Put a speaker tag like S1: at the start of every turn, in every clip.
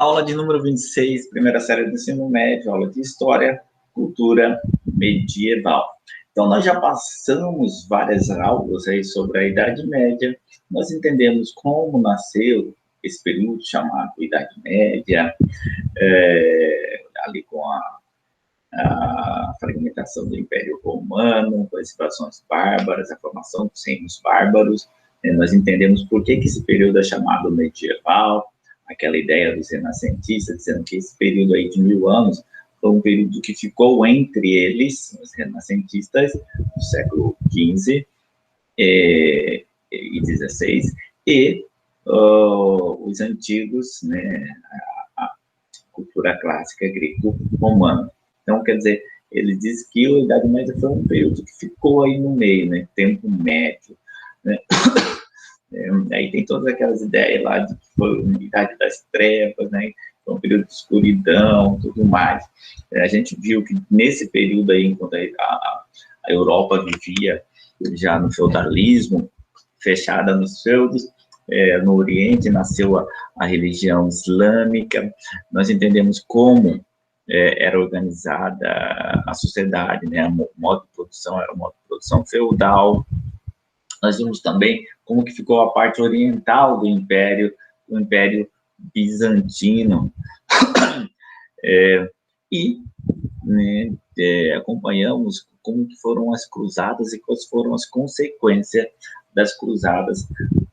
S1: Aula de número 26, primeira série do ensino médio, aula de História, Cultura Medieval. Então, nós já passamos várias aulas aí sobre a Idade Média, nós entendemos como nasceu esse período chamado Idade Média, ali com a fragmentação do Império Romano, com as invasões bárbaras, a formação dos reinos bárbaros. Nós entendemos por que esse período é chamado medieval, aquela ideia dos renascentistas, dizendo que esse período aí de 1000 anos foi um período que ficou entre eles, os renascentistas, do século XV e XVI, e os antigos, né, a cultura clássica greco-romana. Então, quer dizer, ele diz que a Idade Média foi um período que ficou aí no meio, né, tempo médio, né? Aí tem todas aquelas ideias lá de que foi a Idade das Trevas, né? Foi um período de escuridão, tudo mais. A gente viu que nesse período aí, enquanto a Europa vivia já no feudalismo, fechada nos feudos, no Oriente nasceu a religião islâmica. Nós entendemos como era organizada a sociedade, né? O modo de produção era um modo de produção feudal. Nós vimos também como que ficou a parte oriental do Império Bizantino. Né, acompanhamos como que foram as cruzadas e quais foram as consequências das cruzadas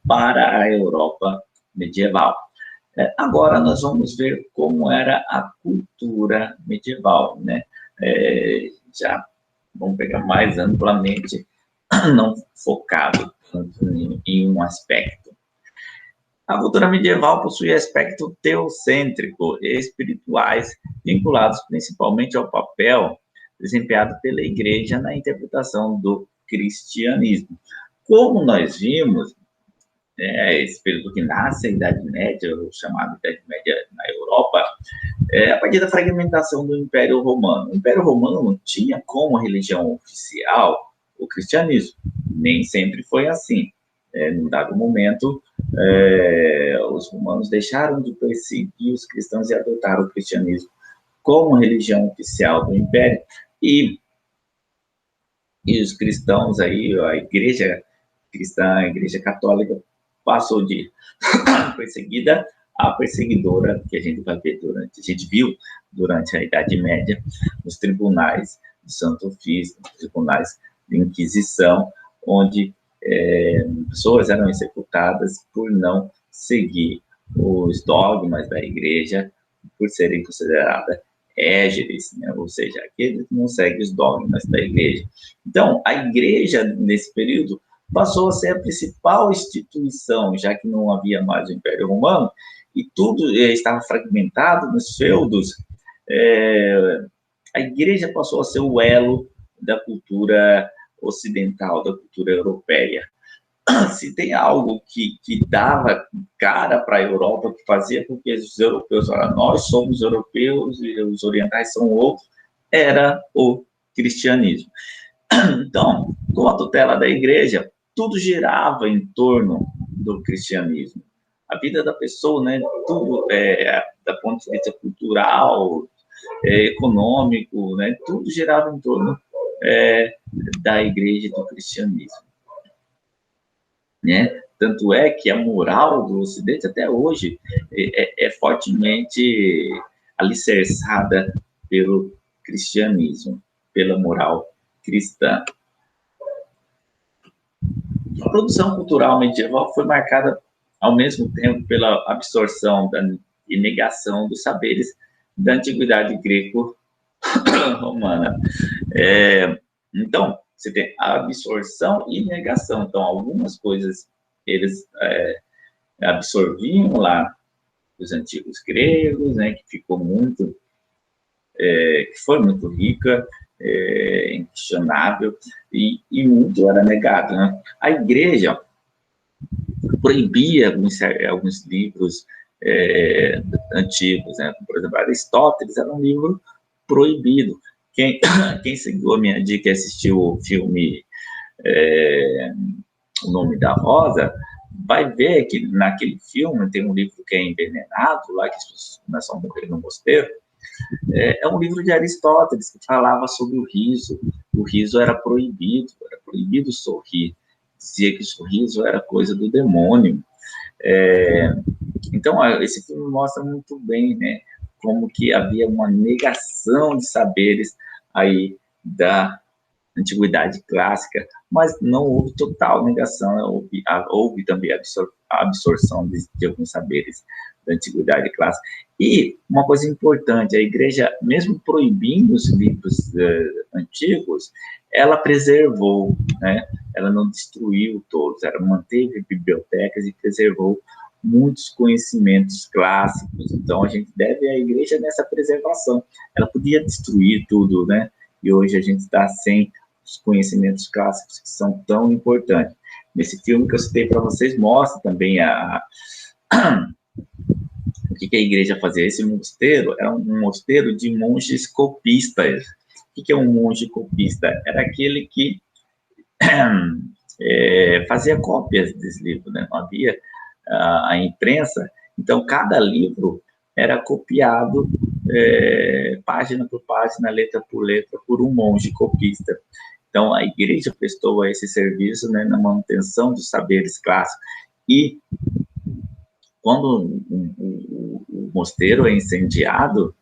S1: para a Europa medieval. Agora nós vamos ver como era a cultura medieval, né? Já vamos pegar mais amplamente, não focado em um aspecto. A cultura medieval possui aspectos teocêntrico e espirituais, vinculados principalmente ao papel desempenhado pela Igreja na interpretação do cristianismo. Como nós vimos, esse período que nasce a Idade Média, o chamado Idade Média na Europa, a partir da fragmentação do Império Romano. O Império Romano tinha como religião oficial o cristianismo. Nem sempre foi assim. Num dado momento, os romanos deixaram de perseguir os cristãos e adotaram o cristianismo como religião oficial do Império, e os cristãos aí, a igreja cristã, a igreja católica, passou de perseguida a perseguidora, que a gente viu durante a Idade Média, nos tribunais de Santo Ofício, nos tribunais de Inquisição, onde pessoas eram executadas por não seguir os dogmas da igreja, por serem consideradas hégeres, né? Ou seja, aqueles que não seguem os dogmas da igreja. Então, a igreja, nesse período, passou a ser a principal instituição, já que não havia mais o Império Romano, e tudo estava fragmentado nos feudos. A igreja passou a ser o elo da cultura ocidental, da cultura europeia. Se tem algo que dava cara para a Europa, que fazia com que os europeus falassem, nós somos europeus e os orientais são outros, era o cristianismo. Então, com a tutela da igreja, tudo girava em torno do cristianismo. A vida da pessoa, né, tudo, da ponto de vista cultural, econômico, né, tudo girava em torno da igreja e do cristianismo. Né? Tanto é que a moral do Ocidente até hoje é fortemente alicerçada pelo cristianismo, pela moral cristã. A produção cultural medieval foi marcada ao mesmo tempo pela absorção e negação dos saberes da antiguidade greco-romana. Então, você tem a absorção e negação. Então, algumas coisas eles absorviam lá dos antigos gregos, né, que ficou muito, que foi muito rica, inquestionável, e muito era negado, né? A igreja proibia alguns livros antigos, né? Por exemplo, Aristóteles era um livro proibido. Quem seguiu a minha dica e assistiu o filme O Nome da Rosa, vai ver que naquele filme tem um livro que é envenenado, lá que as pessoas começam a morrer no mosteiro, é um livro de Aristóteles que falava sobre o riso. O riso era proibido sorrir. Dizia que o sorriso era coisa do demônio. Então, esse filme mostra muito bem, né, como que havia uma negação de saberes aí da antiguidade clássica, mas não houve total negação, houve também a absorção de alguns saberes da antiguidade clássica. E uma coisa importante, a igreja, mesmo proibindo os livros antigos, ela preservou, né? Ela não destruiu todos, ela manteve bibliotecas e preservou muitos conhecimentos clássicos. Então, a gente deve à igreja nessa preservação. Ela podia destruir tudo, né? E hoje a gente está sem os conhecimentos clássicos que são tão importantes. Nesse filme que eu citei para vocês, mostra também o que a igreja fazia. Esse mosteiro era um mosteiro de monges copistas. O que é um monge copista? Era aquele que fazia cópias desse livro, né? Não havia a imprensa, então cada livro era copiado página por página, letra por um monge copista. Então, a igreja prestou esse serviço, né, na manutenção dos saberes clássicos. E quando o mosteiro é incendiado,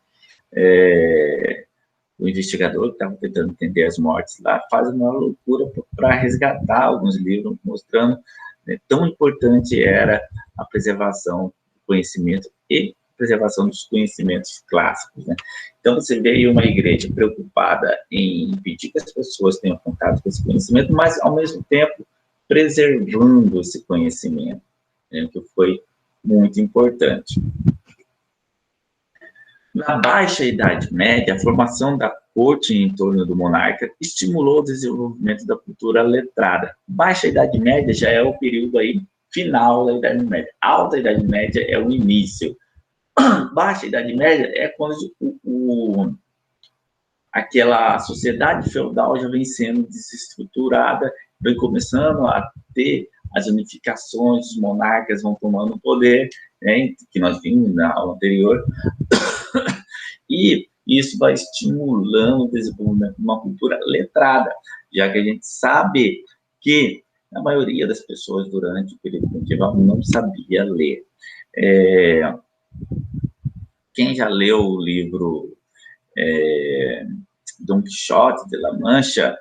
S1: o investigador que estava tentando entender as mortes lá faz uma loucura para resgatar alguns livros, mostrando, né, tão importante era a preservação do conhecimento e preservação dos conhecimentos clássicos, né? Então, você vê aí uma igreja preocupada em impedir que as pessoas tenham contato com esse conhecimento, mas, ao mesmo tempo, preservando esse conhecimento, né, que foi muito importante. Na Baixa Idade Média, a formação da corte em torno do monarca estimulou o desenvolvimento da cultura letrada. Baixa Idade Média já é o período aí final da Idade Média. Alta Idade Média é o início. Baixa Idade Média é quando aquela sociedade feudal já vem sendo desestruturada, vem começando a ter as unificações, os monarcas vão tomando poder, né, que nós vimos na aula anterior, e isso vai estimulando o desenvolvimento de uma cultura letrada, já que a gente sabe que a maioria das pessoas durante o período medieval não sabia ler. Quem já leu o livro Dom Quixote de La Mancha,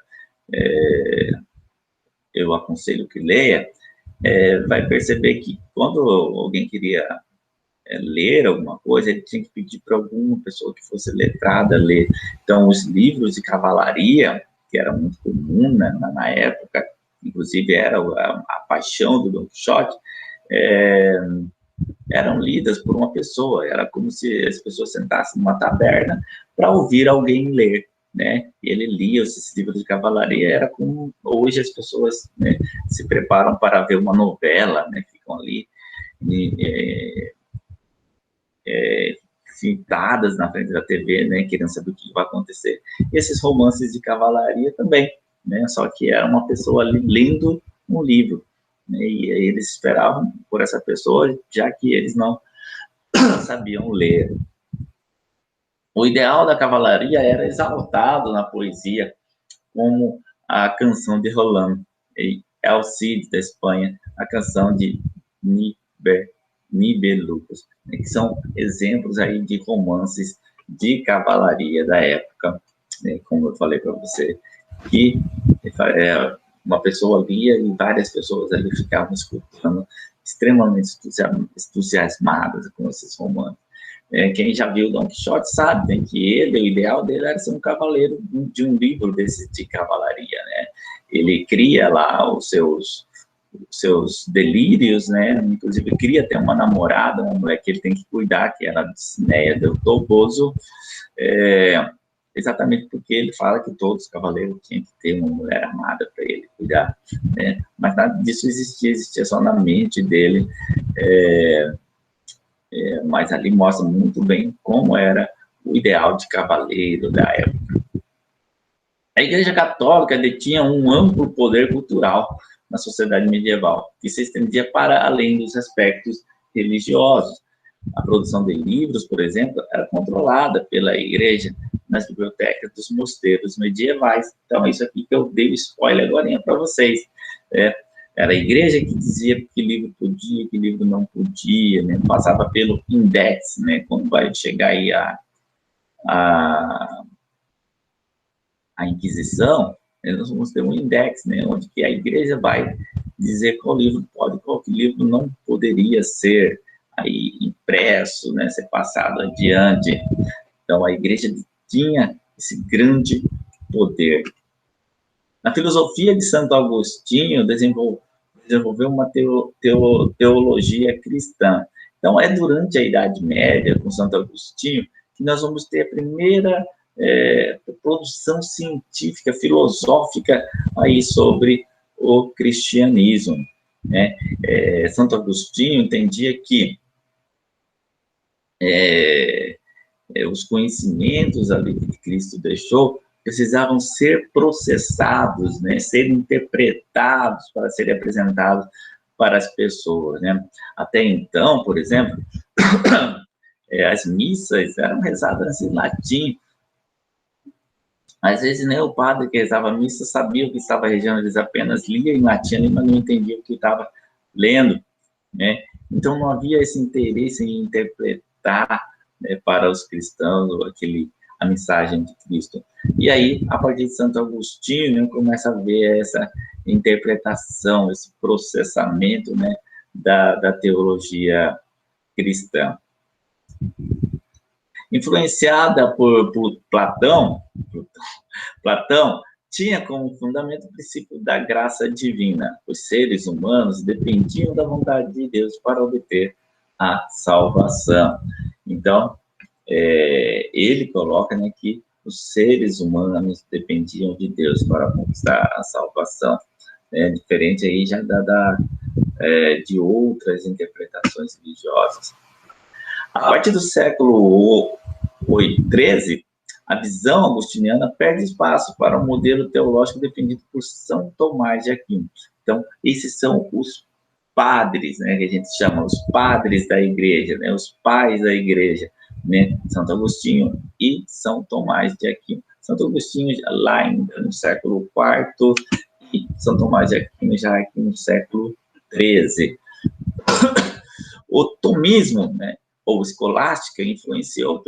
S1: eu aconselho que leia, vai perceber que quando alguém queria ler alguma coisa, ele tinha que pedir para alguma pessoa que fosse letrada ler. Então, os livros de cavalaria, que era muito comum, né, na época, inclusive era a paixão do Dom Quixote, eram lidas por uma pessoa, era como se as pessoas sentassem numa taberna para ouvir alguém ler, né? E ele lia esses livros de cavalaria, era como hoje as pessoas, né, se preparam para ver uma novela, né? Ficam ali sentadas na frente da TV, né? Querendo saber o que vai acontecer. E esses romances de cavalaria também, né? Só que era uma pessoa ali lendo um livro, né? E aí eles esperavam por essa pessoa, já que eles não sabiam ler. O ideal da cavalaria era exaltado na poesia, como a canção de Roland e El Cid, da Espanha, a canção de Nibelungos, né, que são exemplos aí de romances de cavalaria da época, né, como eu falei para você, que uma pessoa lia e várias pessoas ali ficavam escutando, extremamente entusiasmadas com esses romances. Quem já viu Don Quixote sabe, né, que o ideal dele era ser um cavaleiro de um livro desse de cavalaria, né? Ele cria lá os seus delírios, né? Inclusive cria até uma namorada, uma mulher que ele tem que cuidar, que era a Dulcinea del Toboso, exatamente porque ele fala que todos os cavaleiros tinham que ter uma mulher amada para ele cuidar, né? Mas nada disso existia só na mente dele. Mas ali mostra muito bem como era o ideal de cavaleiro da época. A Igreja Católica detinha um amplo poder cultural na sociedade medieval, que se estendia para além dos aspectos religiosos. A produção de livros, por exemplo, era controlada pela igreja nas bibliotecas dos mosteiros medievais. Então, isso aqui que eu dei o spoiler agora para vocês. Era a igreja que dizia que livro podia, que livro não podia, né? Passava pelo index, né? Quando vai chegar aí a Inquisição, nós vamos ter um index, né? Onde que a igreja vai dizer qual livro pode, qual livro não poderia ser aí impresso, né? Ser passado adiante. Então, a igreja tinha esse grande poder. Na filosofia de Santo Agostinho, desenvolveu uma teologia cristã. Então, é durante a Idade Média, com Santo Agostinho, que nós vamos ter a primeira produção científica, filosófica aí sobre o cristianismo, né? Santo Agostinho entendia que os conhecimentos ali que Cristo deixou precisavam ser processados, né, ser interpretados para serem apresentados para as pessoas, né? Até então, por exemplo, as missas eram rezadas em latim. Às vezes, nem o padre que rezava a missa sabia o que estava rezando, eles apenas lia em latim, mas não entendia o que estava lendo, né? Então, não havia esse interesse em interpretar, né, para os cristãos a mensagem de Cristo. E aí, a partir de Santo Agostinho, né, começa a ver essa interpretação, esse processamento, né, da teologia cristã. Influenciada por Platão tinha como fundamento o princípio da graça divina. Os seres humanos dependiam da vontade de Deus para obter a salvação. Então, ele coloca, né, que os seres humanos dependiam de Deus para conquistar a salvação. Diferente aí já de outras interpretações religiosas. A partir do século XIII, a visão agostiniana perde espaço para o modelo teológico defendido por São Tomás de Aquino. Então, esses são os padres, né, que a gente chama os padres da igreja, né, os pais da igreja, né, Santo Agostinho e São Tomás de Aquino. Santo Agostinho lá ainda no século IV e São Tomás de Aquino já aqui no século XIII. O tomismo, né, ou escolástica, influenciado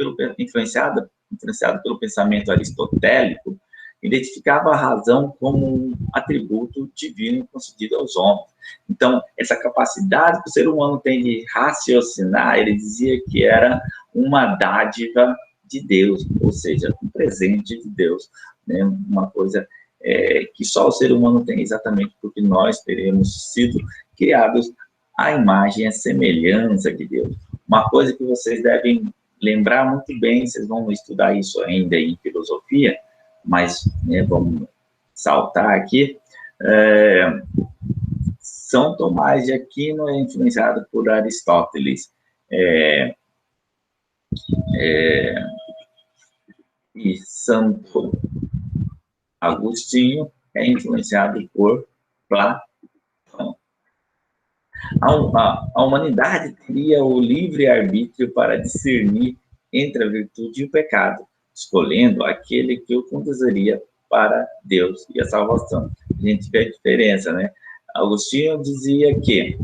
S1: pelo pensamento aristotélico, identificava a razão como um atributo divino concedido aos homens. Então, essa capacidade que o ser humano tem de raciocinar, ele dizia que era uma dádiva de Deus, ou seja, um presente de Deus, né? Uma coisa que só o ser humano tem, exatamente porque nós teremos sido criados à imagem e à semelhança de Deus. Uma coisa que vocês devem lembrar muito bem, vocês vão estudar isso ainda em filosofia, mas, né, vamos saltar aqui. São Tomás de Aquino é influenciado por Aristóteles. E Santo Agostinho é influenciado por Platão. A humanidade teria o livre-arbítrio para discernir entre a virtude e o pecado, escolhendo aquele que o conduziria para Deus e a salvação. A gente vê a diferença, né? Agostinho dizia que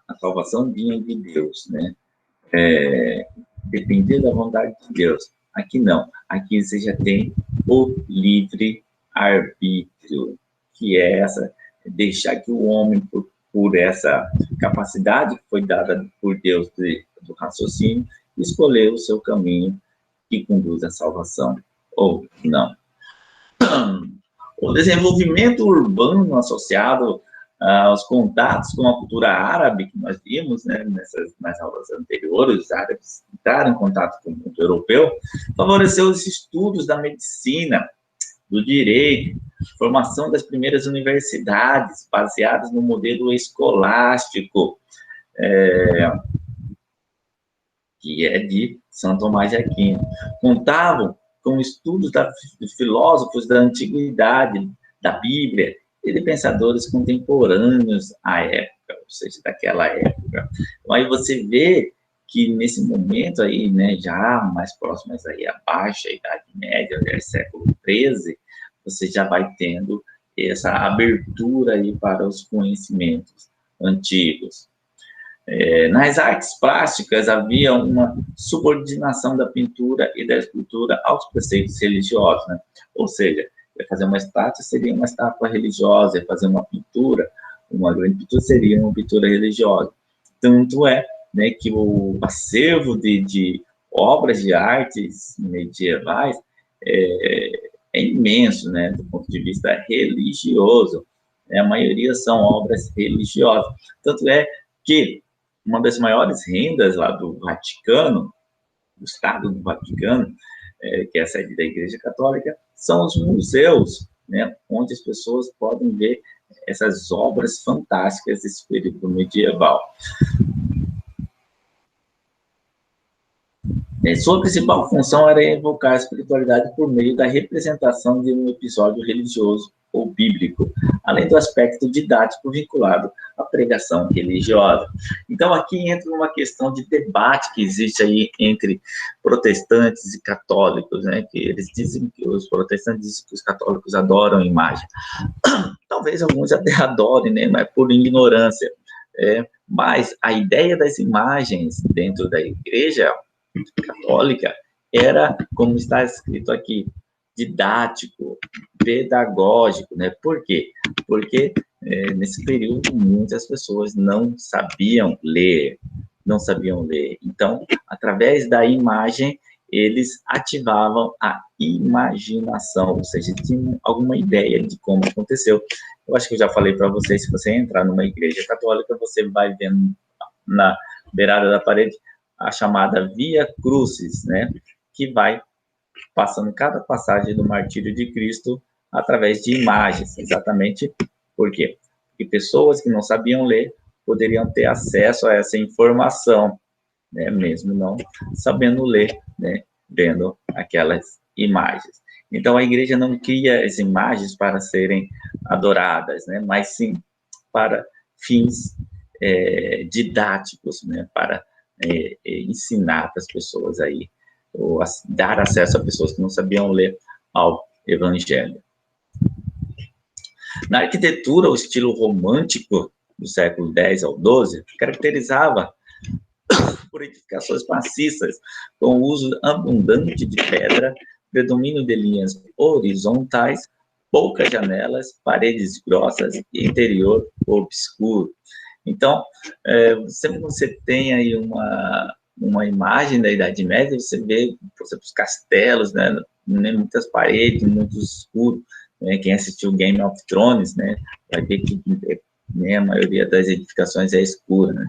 S1: a salvação vinha de Deus, né? Dependia da vontade de Deus. Aqui não. Aqui você já tem o livre-arbítrio, que é deixar que o homem, por essa capacidade que foi dada por Deus do raciocínio, escolher o seu caminho que conduz à salvação, ou não. O desenvolvimento urbano associado aos contatos com a cultura árabe, que nós vimos, né, nas aulas anteriores, os árabes entraram em contato com o mundo europeu, favoreceu os estudos da medicina, do direito, formação das primeiras universidades, baseadas no modelo escolástico, que é de São Tomás de Aquino. Contavam com estudos de filósofos da antiguidade, da Bíblia e de pensadores contemporâneos à época, ou seja, daquela época. Então, aí você vê que nesse momento aí, né, já mais próximas aí à Baixa Idade Média, né, século XIII, você já vai tendo essa abertura aí para os conhecimentos antigos. Nas artes plásticas havia uma subordinação da pintura e da escultura aos preceitos religiosos, né? Ou seja, fazer uma estátua seria uma estátua religiosa, fazer uma grande pintura seria uma pintura religiosa. Tanto é, né, que o acervo de obras de artes medievais é imenso, né, do ponto de vista religioso. Né? A maioria são obras religiosas. Tanto é que uma das maiores rendas lá do Vaticano, do Estado do Vaticano, que é a sede da Igreja Católica, são os museus, né, onde as pessoas podem ver essas obras fantásticas desse período medieval. Sua principal função era evocar a espiritualidade por meio da representação de um episódio religioso ou bíblico, além do aspecto didático vinculado à pregação religiosa. Então, aqui entra uma questão de debate que existe aí entre protestantes e católicos, né? Que eles dizem que os protestantes dizem que os católicos adoram a imagem. Talvez alguns até adorem, né? Mas por ignorância. Mas a ideia das imagens dentro da igreja católica era, como está escrito aqui, didático, pedagógico, né? Por quê? Porque nesse período muitas pessoas não sabiam ler. Então, através da imagem, eles ativavam a imaginação, ou seja, tinham alguma ideia de como aconteceu. Eu acho que eu já falei para vocês, se você entrar numa igreja católica, você vai vendo na beirada da parede a chamada Via Crucis, né? Que vai passando cada passagem do martírio de Cristo através de imagens, exatamente por quê? Porque pessoas que não sabiam ler poderiam ter acesso a essa informação, né? Mesmo não sabendo ler, né? Vendo aquelas imagens. Então, a igreja não cria as imagens para serem adoradas, né? Mas sim para fins didáticos, né? Para ensinar para as pessoas aí, ou dar acesso a pessoas que não sabiam ler ao Evangelho. Na arquitetura, o estilo romântico do século X ao XII caracterizava por edificações maciças, com o uso abundante de pedra, predomínio de linhas horizontais, poucas janelas, paredes grossas e interior obscuro. Então, sempre você tem aí uma imagem da Idade Média, você vê, por exemplo, os castelos, né, muitas paredes, muito escuro. Né, quem assistiu Game of Thrones, né, vai ver que né, a maioria das edificações é escura. Né?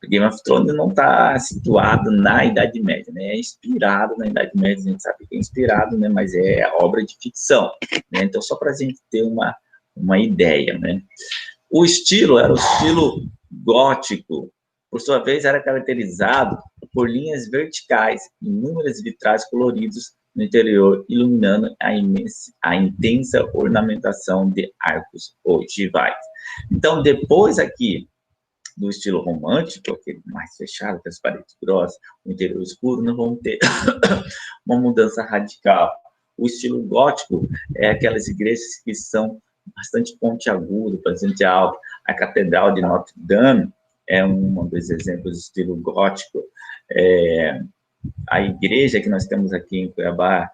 S1: Game of Thrones não está situado na Idade Média, né? É inspirado na Idade Média, a gente sabe que é inspirado, né? Mas é obra de ficção. Né? Então, só para a gente ter uma ideia, né? O estilo era o estilo gótico, por sua vez era caracterizado por linhas verticais, inúmeras vitrais coloridos no interior, iluminando a intensa ornamentação de arcos ogivais. Então, depois aqui do estilo romântico, aquele mais fechado, com as paredes grossas, o interior escuro, nós vamos ter uma mudança radical. O estilo gótico é aquelas igrejas que são bastante pontiagudo, bastante alto. A Catedral de Notre Dame é um dos exemplos de estilo gótico. A igreja que nós temos aqui em Cuiabá,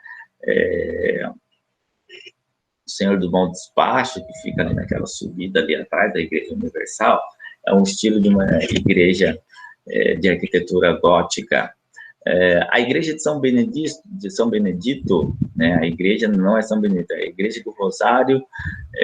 S1: o Senhor do Bom Despacho, que fica ali naquela subida ali atrás da Igreja Universal, é um estilo de uma igreja de arquitetura gótica. A igreja de São Benedito, né, a igreja não é São Benedito, é a igreja do Rosário,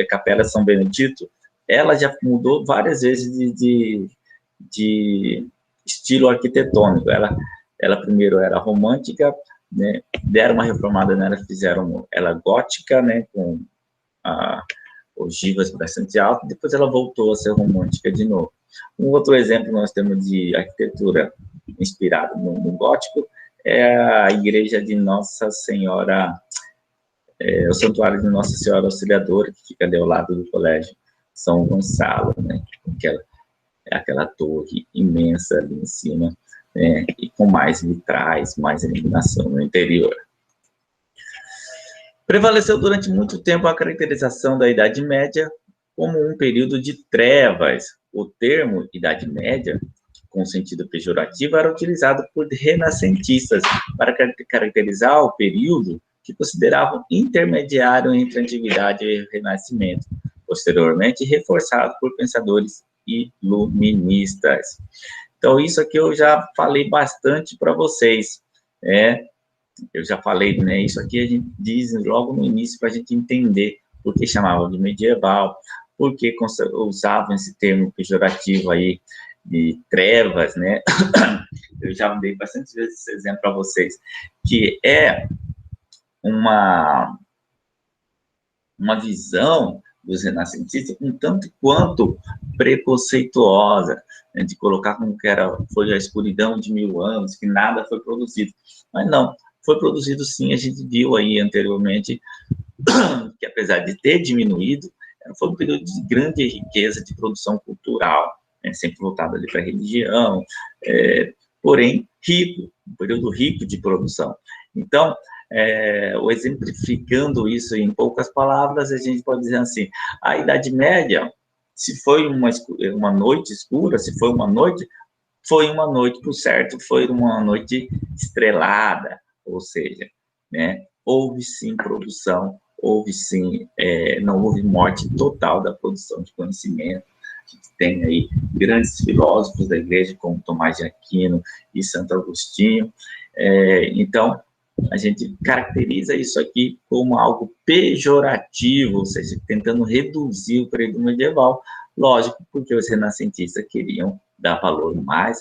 S1: Capela São Benedito, ela já mudou várias vezes de estilo arquitetônico. Ela primeiro era romântica, né, deram uma reformada nela, fizeram ela gótica, né, com ogivas bastante altas, depois ela voltou a ser romântica de novo. Um outro exemplo nós temos de arquitetura inspirada no gótico é a igreja de Nossa Senhora o Santuário de Nossa Senhora Auxiliadora, que fica ali ao lado do Colégio São Gonçalo, né? Aquela torre imensa ali em cima, né? E com mais vitrais, mais iluminação no interior. Prevaleceu durante muito tempo a caracterização da Idade Média como um período de trevas. O termo Idade Média, com sentido pejorativo, era utilizado por renascentistas para caracterizar o período que consideravam intermediário entre a Antiguidade e o Renascimento, posteriormente reforçado por pensadores iluministas. Então, isso aqui eu já falei bastante para vocês, eu já falei, né? Isso aqui a gente diz logo no início para a gente entender por que chamavam de medieval, por que usavam esse termo pejorativo aí de trevas, né? Eu já dei bastante vezes esse exemplo para vocês, que é uma visão dos renascentistas um tanto quanto preconceituosa, né, de colocar como que foi a escuridão de 1000 anos, que nada foi produzido. Mas não, foi produzido sim, a gente viu aí anteriormente, que apesar de ter diminuído, foi um período de grande riqueza de produção cultural, né, sempre voltado ali para a religião, porém rico, um período rico de produção. Então, exemplificando isso em poucas palavras, a gente pode dizer assim, a Idade Média, se foi uma noite escura, se foi uma noite por certo, foi uma noite estrelada, ou seja, né, houve sim produção, houve sim, não houve morte total da produção de conhecimento. A gente tem aí grandes filósofos da igreja, como Tomás de Aquino e Santo Agostinho. Então, a gente caracteriza isso aqui como algo pejorativo, ou seja, tentando reduzir o período medieval, lógico, porque os renascentistas queriam dar valor mais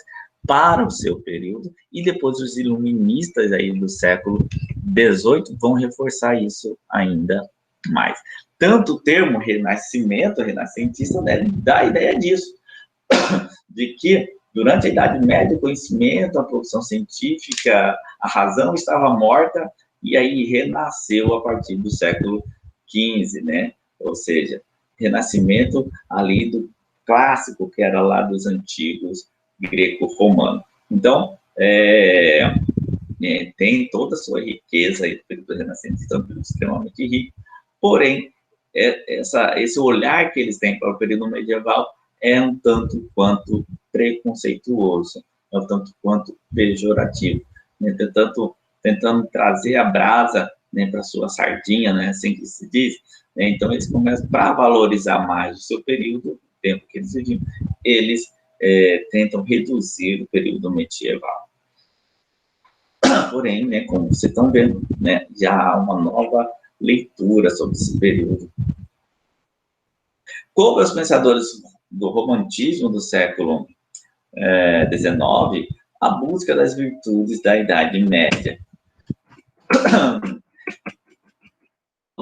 S1: para o seu período, e depois os iluministas aí do século XVIII vão reforçar isso ainda mais. Tanto o termo renascimento, renascentista, dá a ideia disso, de que durante a Idade Média, o conhecimento, a produção científica, a razão estava morta, e aí renasceu a partir do século XV, né? Ou seja, renascimento ali do clássico, que era lá dos antigos greco-romanos. Então, tem toda a sua riqueza aí, o período renascentista é um período extremamente rico, porém, esse olhar que eles têm para o período medieval é um tanto quanto preconceituoso, é um tanto quanto pejorativo, né? Tentando trazer a brasa, né, para sua sardinha, né, assim que se diz, né? Então eles começam, para valorizar mais o seu período, o tempo que eles viviam, eles tentam reduzir o período medieval. Porém, né, como vocês estão vendo, né, já há uma nova leitura sobre esse período. Como os pensadores do romantismo do século XIX, a busca das virtudes da Idade Média.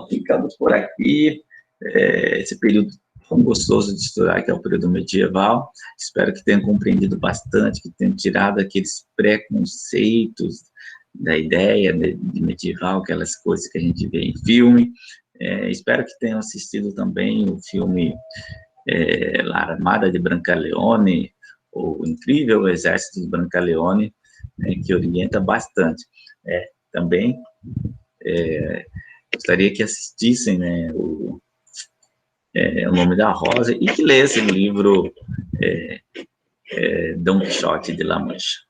S1: Ficamos por aqui, esse período tão gostoso de estudar, que é o período medieval. Espero que tenham compreendido bastante, que tenham tirado aqueles preconceitos da ideia de medieval, aquelas coisas que a gente vê em filme. Espero que tenham assistido também o filme La Armada de Brancaleone, o Incrível Exército de Brancaleone, né, que orienta bastante. Também gostaria que assistissem, né, o Nome da Rosa, e que lessem o livro Dom Quixote de La Mancha.